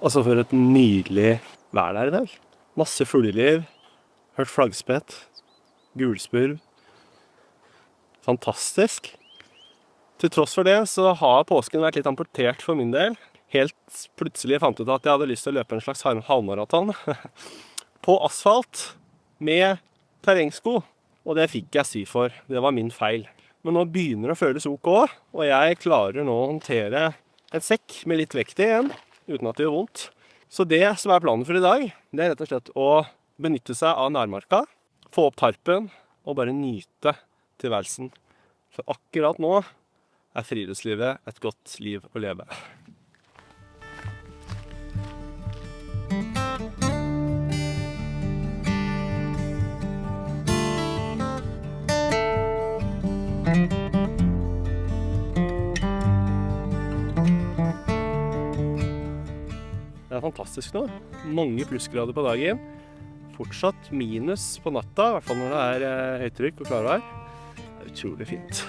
Altså for et nydelig vær der i dag. Masse fugleliv, hørt flaggspett, gulspurv. Fantastisk. Til tross for det så har påsken vært litt amputert for min del. Helt plutselig fant jeg ut at jeg hadde lyst til å løpe en slags halvmaraton på asfalt med terrengsko. Og det fikk jeg sy for. Det var min feil. Men nå begynner det å føles ok, og jeg klarer nå å håndtere en sekk med litt vekt i igjen, uten at det gjør vondt. Så det som er planen for i dag, det er rett og slett å benytte seg av nærmarka, få opp tarpen og bare nyte tilværelsen. For akkurat nå er friluftslivet et godt liv å leve. Det er fantastisk nå. Mange plussgrader på dagen. Fortsatt minus på natta, i hvert fall når det er høytrykk og klarvær. Det er utrolig fint.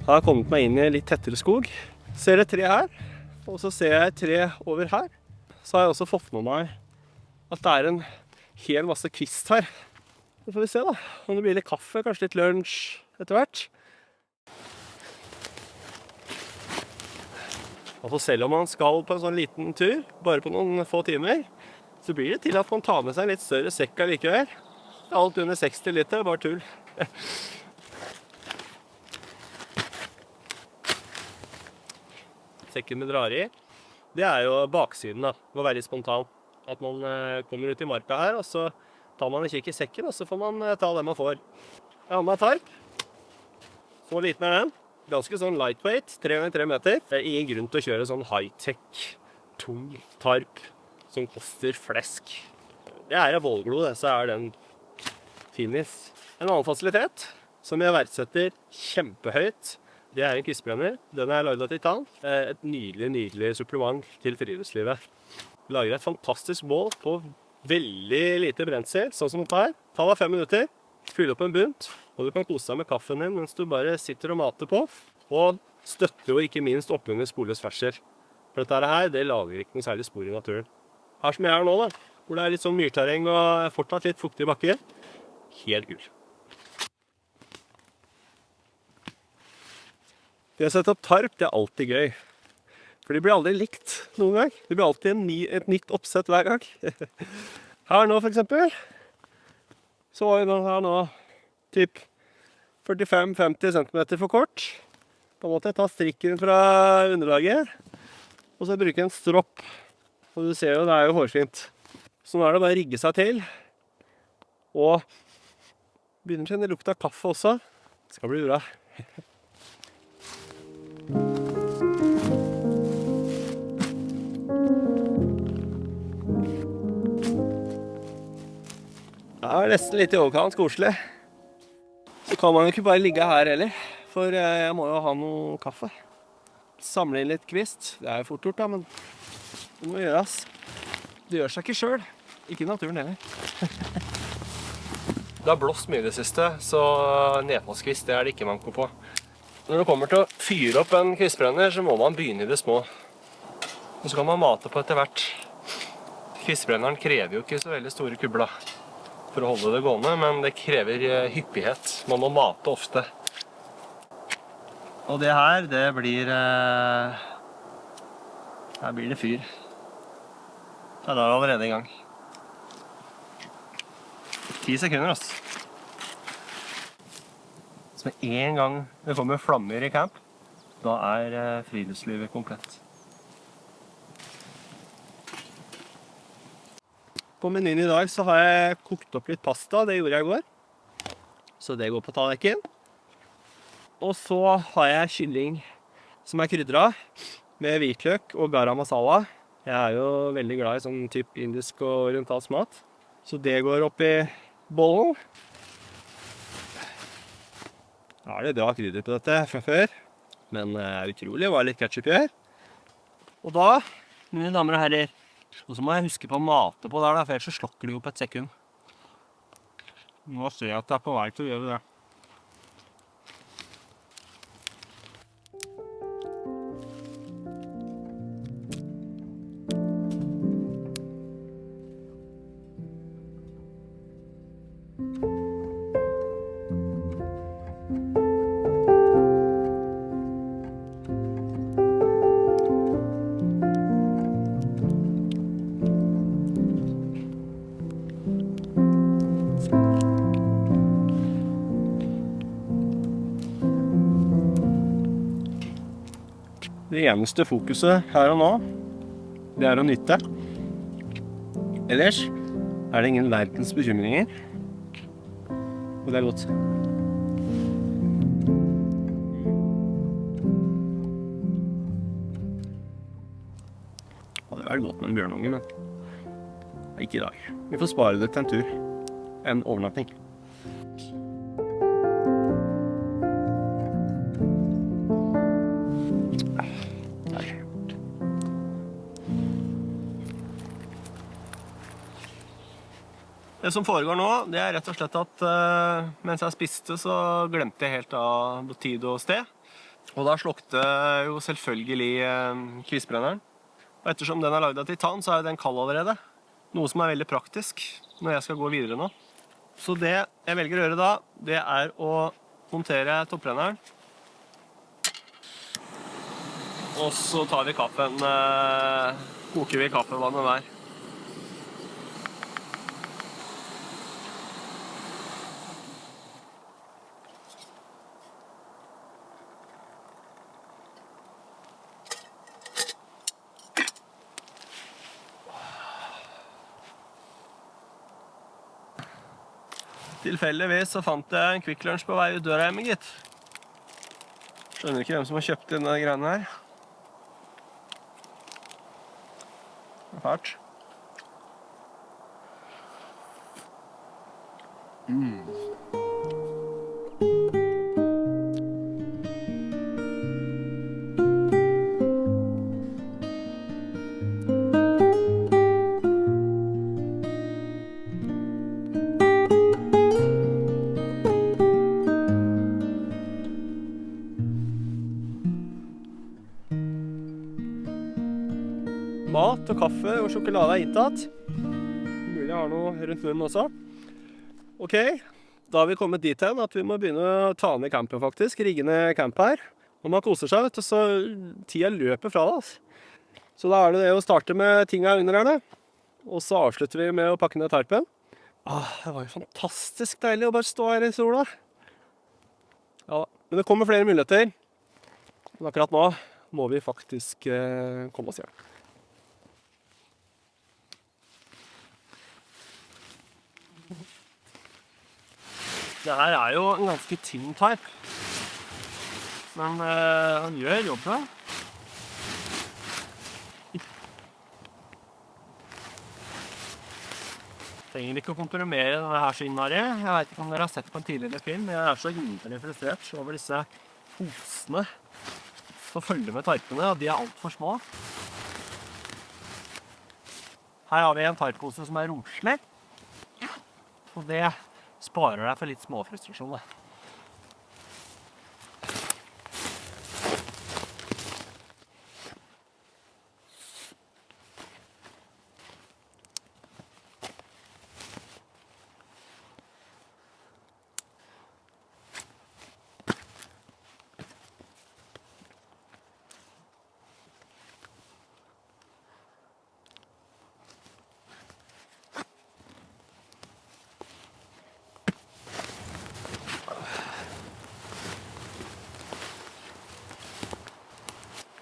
Jeg har kommet meg inn i litt tettere skog. Ser et tre her, og så ser jeg et tre over her. Så har jeg også fått med meg at det er en hel masse kvist her. Så får vi se da, om det blir litt kaffe, kanskje litt lunsj etter hvert. Altså selv om man skal på en sånn liten tur, bare på noen få timer, så blir det til at man tar med seg en litt større sekk allikevel. Alt under 60 liter, bare tull. Sekken med drar i, det er jo baksiden da, å være litt spontan. At man kommer ut i marka her, og så tar man en kikk i sekken, og så får man ta det man får. Jeg har med meg tarp. Så liten er den. Ganske sånn lightweight, 3 x 3 meter. Det er ingen grunn til å kjøre sånn high-tech, tung tarp som koster flesk. Det er Volglo, det, så er den finis. En annen fasilitet som jeg verdsetter kjempehøyt, det er en kvistbrenner. Den er laget av titan. Et nydelig supplement til friluftslivet. Lager et fantastisk bål på veldig lite brensel, sånn som dette her. Ta deg 5 minutter, fyll opp en bunt, og du kan kose deg med kaffen din mens du bare sitter og mater på. Og støtter jo ikke minst opp under sporløs ferdsel. For dette her, det lager ikke noe særlig spor i naturen. Her som jeg er nå da, hvor det er litt sånn myrterreng og fortsatt litt fuktig bakke. Helt gull. Det å sette opp tarp, det er alltid gøy. For de blir aldri likt noen gang. Det blir alltid et nytt oppsett hver gang. Her nå for eksempel, så var den her nå typ 45-50 cm for kort. Da måtte jeg ta strikken fra underlaget, og så bruke en stropp. Og du ser jo, det er jo hårfint. Så nå er det bare å rigge seg til. Og begynner til å lukte kaffe også. Det skal bli bra. Det er nesten litt i overkant koselig. Så kan man jo ikke bare ligge her heller, for jeg må jo ha noe kaffe. Samle inn litt kvist. Det er jo fort gjort da, men det må gjøres. Det gjør seg ikke selv. Ikke i naturen heller. Det har blåst mye i det siste, så nedfallskvist, det er det ikke manko på. Når det kommer til å fyre opp en kvistbrenner, så må man begynne i det små. Og så kan man mate på etter hvert. Kvistbrenneren krever jo ikke så veldig store kubler for å holde det gående, men det krever hyppighet. Man må mate ofte. Og det her, det blir... Her blir det fyr. Ja, da er det allerede i gang. 10 sekunder, altså. Så med en gang det kommer flammer i camp, da er friluftslivet komplett. På menyen i dag så har jeg kokt opp litt pasta, det gjorde jeg i går. Så det går på tallerken. Og så har jeg kylling som er krydret med hvitløk og garam masala. Jeg er jo veldig glad i sånn typ indisk og orientalsk mat. Så det går opp i bollen. Da det bra krydder på dette fra før, men utrolig var litt ketchup i her. Og da, mine damer og herrer, så må jeg huske på å mate på der da, for ellers så slokker det jo på et sekund. Nå ser jeg at det på vei til å gjøre det. Det eneste fokuset her og nå, det å nytte. Ellers det ingen verdens bekymringer. Og det godt. Det vært godt med en bjørnunge, men ikke i dag. Vi får spare det til en tur. En overnatting. Det som foregår nå, det rett og slett at mens jeg spiste, så glemte jeg helt av tid og sted. Og da slukte jo selvfølgelig kvisbrenneren. Og ettersom den laget av titan, så den kald allerede. Noe som veldig praktisk når jeg skal gå videre nå. Så det jeg velger å gjøre da, det å montere topprenneren. Og så tar vi kaffen, koker vi kaffevannet hver. Tilfeldigvis så fant jeg en Kvikk Lunsj på vei ut døra hjemme, gitt. Skjønner ikke hvem som har kjøpt denne greiene her. Det fælt. Mat og kaffe og sjokolade inntatt. Mulig jeg har noe rundt munnen også. Ok, da har vi kommet dit hen at vi må begynne å ta ned campen faktisk, rigge ned camp her. Når man koser seg, vet du, så tida løper fra det, altså. Så da det å starte med tinga under herne, og så avslutter vi med å pakke ned tarpen. Det var jo fantastisk deilig å bare stå her i sola. Ja, men det kommer flere muligheter. Men akkurat nå må vi faktisk komme oss hjem. Det her jo en ganske tynn tarp, men han gjør jobben. Trenger ikke å komprimere denne her så innmari. Jeg vet ikke om dere har sett på en tidligere film, men jeg så innmari frustrert over disse hosene som følger med tarpene, og de alt for små. Her har vi en tarppose som romslig, og det sparer deg for litt små frustrasjoner.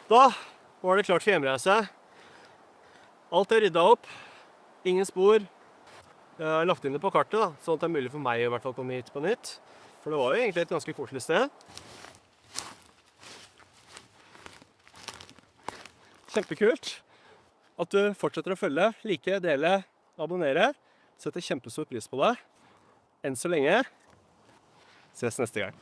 Da var det klart for hjemreise. Alt ryddet opp. Ingen spor. Jeg har lagt inn det på kartet, da, sånn at det mulig for meg i hvert fall å komme hit på nytt. For det var jo egentlig et ganske koselig sted. Kjempekult at du fortsetter å følge, like, dele, abonnere. Setter kjempestor pris på det. enn så lenge. Ses neste gang.